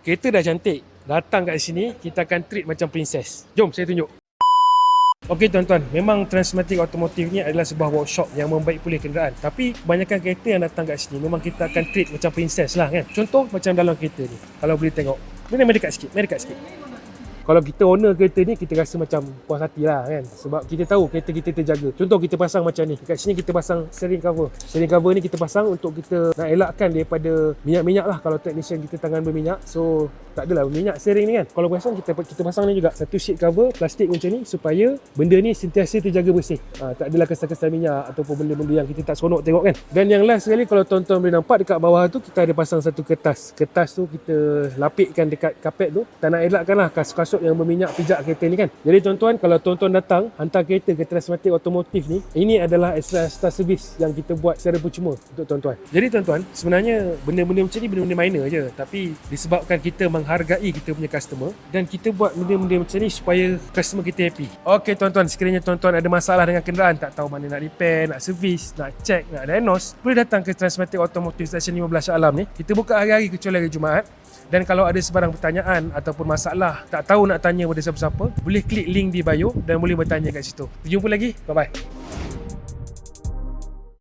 Kereta dah cantik, datang kat sini kita akan treat macam princess. Jom saya tunjuk. Okey tuan-tuan, memang Transmatic Automotive ni adalah sebuah workshop yang membaik pulih kenderaan. Tapi kebanyakan kereta yang datang kat sini memang kita akan treat macam princess lah kan. Contoh macam dalam kereta ni. Kalau boleh tengok. Mari dekat sikit, mari dekat sikit. Kalau kita owner kereta ni, kita rasa macam puas hati lah kan. Sebab kita tahu kereta kita terjaga. Contoh kita pasang macam ni. Dekat sini kita pasang steering cover. Steering cover ni kita pasang untuk kita nak elakkan daripada minyak-minyak lah. Kalau technician kita tangan berminyak. So tak adalah berminyak steering ni kan. Kalau pasang kita pasang ni juga. Satu sheet cover plastik macam ni. Supaya benda ni sentiasa terjaga bersih. Tak adalah kesan-kesan minyak ataupun benda-benda yang kita tak seronok tengok kan. Dan yang last sekali, kalau tuan-tuan boleh nampak dekat bawah tu, kita ada pasang satu kertas. Kertas tu kita lapikkan dekat kapet tu. Tak nak elakkan lah kasut-kasut yang berminyak pijak kereta ni kan. Jadi tuan-tuan, kalau tuan-tuan datang hantar kereta ke Transmatic Automotive ni, ini adalah extra service yang kita buat secara percuma untuk tuan-tuan. Jadi tuan-tuan, sebenarnya benda-benda macam ni benda-benda minor je, tapi disebabkan kita menghargai kita punya customer dan kita buat benda-benda macam ni supaya customer kita happy. Okey tuan-tuan, sekiranya tuan-tuan ada masalah dengan kenderaan, tak tahu mana nak repair, nak servis, nak check, nak diagnose, boleh datang ke Transmatic Automotive Station 15 Shah Alam ni. Kita buka hari-hari kecuali hari Jumaat. Dan kalau ada sebarang pertanyaan ataupun masalah, tak tahu nak tanya pada siapa-siapa, boleh klik link di bio dan boleh bertanya kat situ. Jumpa lagi. Bye-bye.